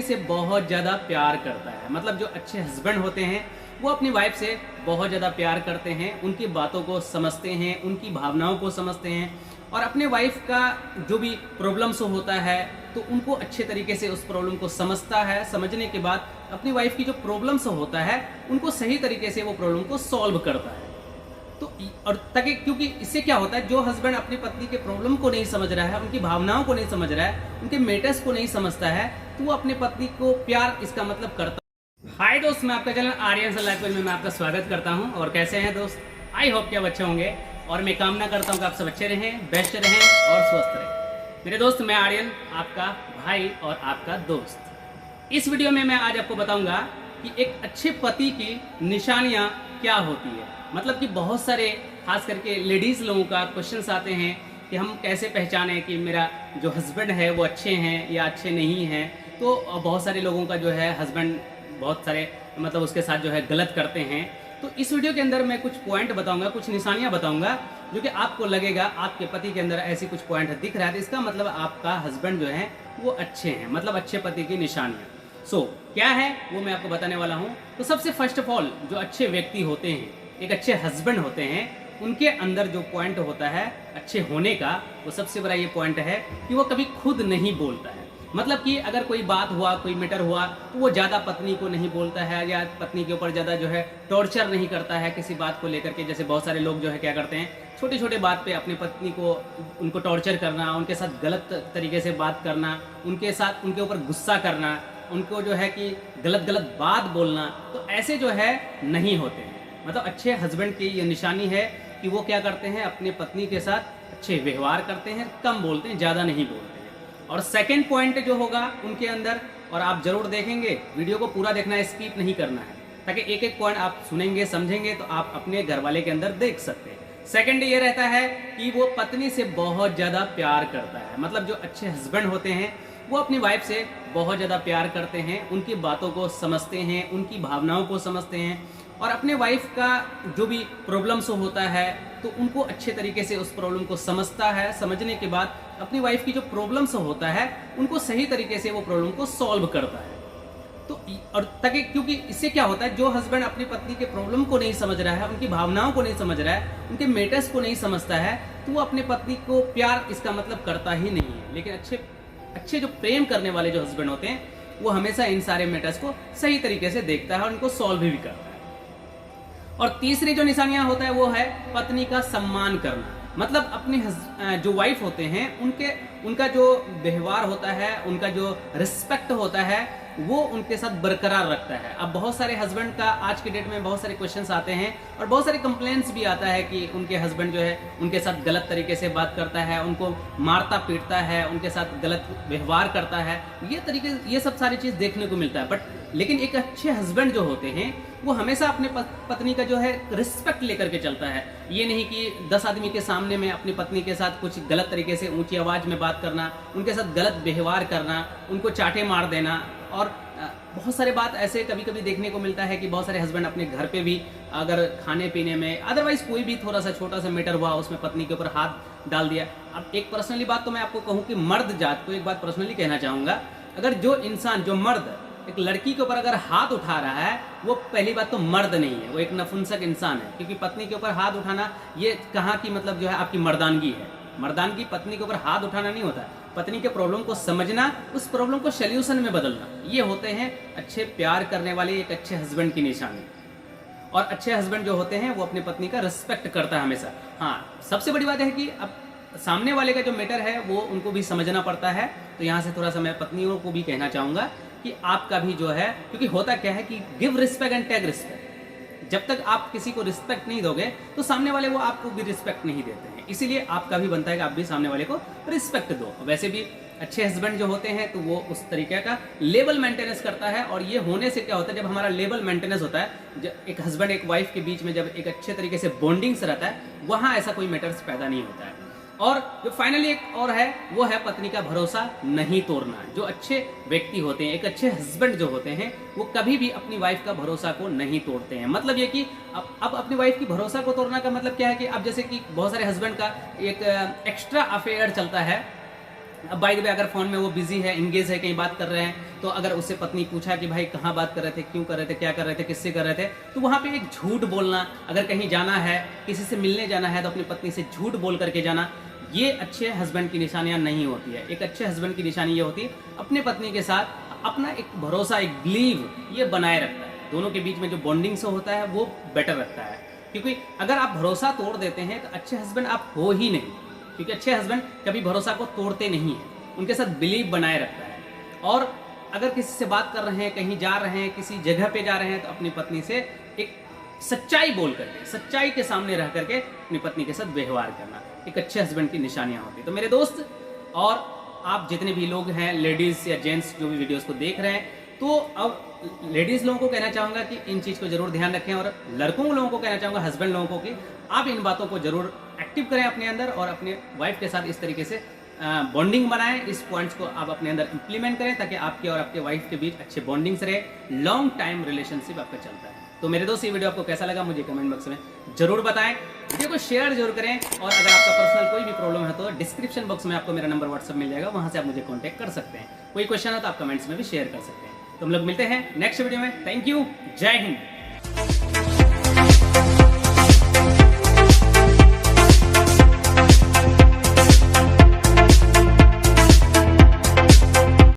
पत्नी से बहुत ज़्यादा प्यार करता है। मतलब जो अच्छे हस्बैंड होते हैं वो अपनी वाइफ से बहुत ज़्यादा प्यार करते हैं, उनकी बातों को समझते हैं, उनकी भावनाओं को समझते हैं और अपने वाइफ का जो भी प्रॉब्लम्स होता है तो उनको अच्छे तरीके से उस प्रॉब्लम को समझता है। समझने के बाद अपनी वाइफ की जो प्रॉब्लम्स होता है उनको सही तरीके से वो प्रॉब्लम को सॉल्व करता है। तो और ताकि क्योंकि इससे क्या होता है, जो हस्बैंड अपनी पत्नी के प्रॉब्लम को नहीं समझ रहा है, उनकी भावनाओं को नहीं समझ रहा है, उनके मैटर्स को नहीं समझता है, तो वो अपनी पत्नी को प्यार इसका मतलब करता है। हाय दोस्त, मैं आपका चैनल आर्यन लाइफ में मैं आपका स्वागत करता हूं। और कैसे हैं दोस्त? आई होप कि आप अच्छे होंगे और मैं कामना करता हूं कि आप सब अच्छे रहें, बेस्ट रहें और स्वस्थ रहें। मेरे दोस्त, मैं आर्यन, आपका भाई और आपका दोस्त। इस वीडियो में मैं आज आपको बताऊंगा कि एक अच्छे पति की निशानियां क्या होती है। मतलब कि बहुत सारे खास करके लेडीज़ लोगों का क्वेश्चंस आते हैं कि हम कैसे पहचाने कि मेरा जो हस्बैंड है वो अच्छे हैं या अच्छे नहीं हैं। तो बहुत सारे लोगों का जो है हस्बैंड बहुत सारे मतलब उसके साथ जो है गलत करते हैं। तो इस वीडियो के अंदर मैं कुछ पॉइंट बताऊंगा, कुछ निशानियां बताऊंगा जो कि आपको लगेगा आपके पति के अंदर ऐसी कुछ पॉइंट दिख रहा है तो इसका मतलब आपका हस्बैंड जो है वो अच्छे हैं, मतलब अच्छे पति की निशानियाँ। क्या है वो मैं आपको बताने वाला हूँ। तो सबसे फर्स्ट ऑफ ऑल, जो अच्छे व्यक्ति होते हैं, एक अच्छे हस्बैंड होते हैं, उनके अंदर जो पॉइंट होता है अच्छे होने का, वो सबसे बड़ा ये पॉइंट है कि वो कभी खुद नहीं बोलता है। मतलब कि अगर कोई बात हुआ, कोई मैटर हुआ तो वो ज़्यादा पत्नी को नहीं बोलता है या पत्नी के ऊपर ज़्यादा जो है टॉर्चर नहीं करता है किसी बात को लेकर के। जैसे बहुत सारे लोग जो है क्या करते हैं, छोटे छोटे बात पे अपनी पत्नी को उनको टॉर्चर करना, उनके साथ गलत तरीके से बात करना, उनके साथ उनके ऊपर गुस्सा करना, उनको जो है कि गलत गलत बात बोलना, तो ऐसे जो है नहीं होते हैं। मतलब अच्छे हस्बैंड की ये निशानी है कि वो क्या करते हैं, अपनी पत्नी के साथ अच्छे व्यवहार करते हैं, कम बोलते हैं, ज़्यादा नहीं बोलते हैं। और सेकंड पॉइंट जो होगा उनके अंदर, और आप जरूर देखेंगे, वीडियो को पूरा देखना है, स्किप नहीं करना है, ताकि एक एक पॉइंट आप सुनेंगे, समझेंगे तो आप अपने घर वाले के अंदर देख सकते हैं। सेकंड ये रहता है कि वो पत्नी से बहुत ज़्यादा प्यार करता है। मतलब जो अच्छे हस्बैंड होते हैं वो अपनी वाइफ से बहुत ज़्यादा प्यार करते हैं, उनकी बातों को समझते हैं, उनकी भावनाओं को समझते हैं और अपने वाइफ का जो भी प्रॉब्लम्स होता है तो उनको अच्छे तरीके से उस प्रॉब्लम को समझता है। समझने के बाद अपनी वाइफ की जो प्रॉब्लम्स होता है उनको सही तरीके से वो प्रॉब्लम को सॉल्व करता है। तो और ताकि क्योंकि इससे क्या होता है, जो हस्बैंड अपनी पत्नी के प्रॉब्लम को नहीं समझ रहा है, उनकी भावनाओं को नहीं समझ रहा है, उनके मैटर्स को नहीं समझता है, तो वो अपनी पत्नी को प्यार इसका मतलब करता ही नहीं है। लेकिन अच्छे जो प्रेम करने वाले जो हस्बैंड होते हैं वो हमेशा इन सारे मैटर्स को सही तरीके से देखता है और उनको सॉल्व भी करता है। और तीसरी जो निशानियां होता है वो है पत्नी का सम्मान करना। मतलब अपने जो वाइफ होते हैं उनका जो व्यवहार होता है, उनका जो रिस्पेक्ट होता है वो उनके साथ बरकरार रखता है। अब बहुत सारे हस्बैंड का आज के डेट में बहुत सारे क्वेश्चंस आते हैं और बहुत सारे कंप्लेंट्स भी आता है कि उनके हस्बैंड जो है उनके साथ गलत तरीके से बात करता है, उनको मारता पीटता है, उनके साथ गलत व्यवहार करता है। ये सब सारी चीज़ देखने को मिलता है। लेकिन एक अच्छे हस्बैंड जो होते हैं वो हमेशा अपने पत्नी का जो है रिस्पेक्ट लेकर के चलता है। ये नहीं कि 10 आदमी के सामने में अपनी पत्नी के साथ कुछ गलत तरीके से ऊंची आवाज़ में बात करना, उनके साथ गलत व्यवहार करना, उनको चाटे मार देना। और बहुत सारे बात ऐसे कभी कभी देखने को मिलता है कि बहुत सारे हस्बैंड अपने घर पे भी अगर खाने पीने में, अदरवाइज कोई भी थोड़ा सा छोटा सा मैटर हुआ, उसमें पत्नी के ऊपर हाथ डाल दिया। अब एक पर्सनली बात तो मैं आपको कहूँ कि मर्द जात को एक बात पर्सनली कहना चाहूँगा, अगर जो मर्द एक लड़की के ऊपर अगर हाथ उठा रहा है वो पहली बात तो मर्द नहीं है, वो एक नपुंसक इंसान है। क्योंकि पत्नी के ऊपर हाथ उठाना ये कहाँ की मतलब जो है आपकी मर्दानगी है। मर्दानगी पत्नी के ऊपर हाथ उठाना नहीं होता, पत्नी के प्रॉब्लम को समझना, उस प्रॉब्लम को सोल्यूशन में बदलना, ये होते हैं अच्छे प्यार करने वाले एक अच्छे हस्बैंड की निशानी। और अच्छे हस्बैंड जो होते हैं वो अपनी पत्नी का रिस्पेक्ट करता है हमेशा। हाँ, सबसे बड़ी बात है कि अब सामने वाले का जो मैटर है वो उनको भी समझना पड़ता है। तो यहाँ से थोड़ा सा मैं पत्नियों को भी कहना चाहूँगा कि आपका भी जो है, क्योंकि होता क्या है कि give respect and take respect. जब तक आप किसी को रिस्पेक्ट नहीं दोगे तो सामने वाले वो आपको भी रिस्पेक्ट नहीं देते हैं। इसीलिए आपका भी बनता है कि आप भी सामने वाले को रिस्पेक्ट दो। वैसे भी अच्छे हस्बैंड जो होते हैं तो वो उस तरीके का लेवल मेंटेनेंस करता है। और ये होने से क्या होता है, जब हमारा लेवल मेंटेनेंस होता है, जब एक हस्बैंड एक वाइफ के बीच में जब एक अच्छे तरीके से बॉन्डिंग्स रहता है, वहाँ ऐसा कोई मैटर्स पैदा नहीं होता है। और जो फाइनली एक और है वो है पत्नी का भरोसा नहीं तोड़ना। जो अच्छे व्यक्ति होते हैं, एक अच्छे हस्बैंड जो होते हैं, वो कभी भी अपनी वाइफ का भरोसा को नहीं तोड़ते हैं। मतलब ये कि अब अपनी वाइफ की भरोसा को तोड़ना का मतलब क्या है कि अब जैसे कि बहुत सारे हस्बैंड का एक एक्स्ट्रा अफेयर चलता है अब बाय द वे अगर फ़ोन में वो बिजी है, इंगेज है, कहीं बात कर रहे हैं, तो अगर उससे पत्नी पूछा कि भाई कहाँ बात कर रहे थे, क्यों कर रहे थे, क्या कर रहे थे, किससे कर रहे थे, तो वहाँ पे एक झूठ बोलना, अगर कहीं जाना है, किसी से मिलने जाना है तो अपनी पत्नी से झूठ बोल करके जाना, ये अच्छे हस्बैंड की निशानियाँ नहीं होती है। एक अच्छे हस्बैंड की निशानी ये होती है अपने पत्नी के साथ अपना एक भरोसा, एक बिलीव ये बनाए रखता है। दोनों के बीच में जो बॉन्डिंग से होता है वो बेटर रखता है, क्योंकि अगर आप भरोसा तोड़ देते हैं तो अच्छे हस्बैंड आप हो ही नहीं, क्योंकि अच्छे हस्बैंड कभी भरोसा को तोड़ते नहीं हैं, उनके साथ बिलीव बनाए रखता है। और अगर किसी से बात कर रहे हैं, कहीं जा रहे हैं, किसी जगह पे जा रहे हैं, तो अपनी पत्नी से एक सच्चाई बोल करके, सच्चाई के सामने रह करके अपनी पत्नी के साथ व्यवहार करना एक अच्छे हस्बैंड की निशानियां होती है। तो मेरे दोस्त और आप जितने भी लोग हैं, लेडीज़ या जेंट्स जो भी वीडियोस को देख रहे हैं, तो अब लेडीज़ लोगों को कहना चाहूँगा कि इन चीज़ को जरूर ध्यान रखें, और लड़कों लोगों को कहना चाहूँगा, हस्बैंड लोगों को, कि आप इन बातों को जरूर एक्टिव करें अपने अंदर और अपने वाइफ के साथ इस तरीके से बॉन्डिंग बनाएं। इस पॉइंट्स को आप अपने अंदर इंप्लीमेंट करें ताकि आपके और आपके वाइफ के बीच अच्छे बॉन्डिंग्स रहे, लॉन्ग टाइम रिलेशनशिप आपका चलता है। तो मेरे दोस्त ये वीडियो आपको कैसा लगा मुझे कमेंट बॉक्स में जरूर बताएं, वीडियो को शेयर जरूर करें, और अगर आपका पर्सनल कोई भी प्रॉब्लम है तो डिस्क्रिप्शन बॉक्स में आपको मेरा नंबर व्हाट्सएप मिल जाएगा, वहां से आप मुझे कॉन्टैक्ट कर सकते हैं। कोई क्वेश्चन है तो आप कमेंट्स में भी शेयर कर सकते हैं। तो हम लोग मिलते हैं नेक्स्ट वीडियो में। थैंक यू, जय हिंद।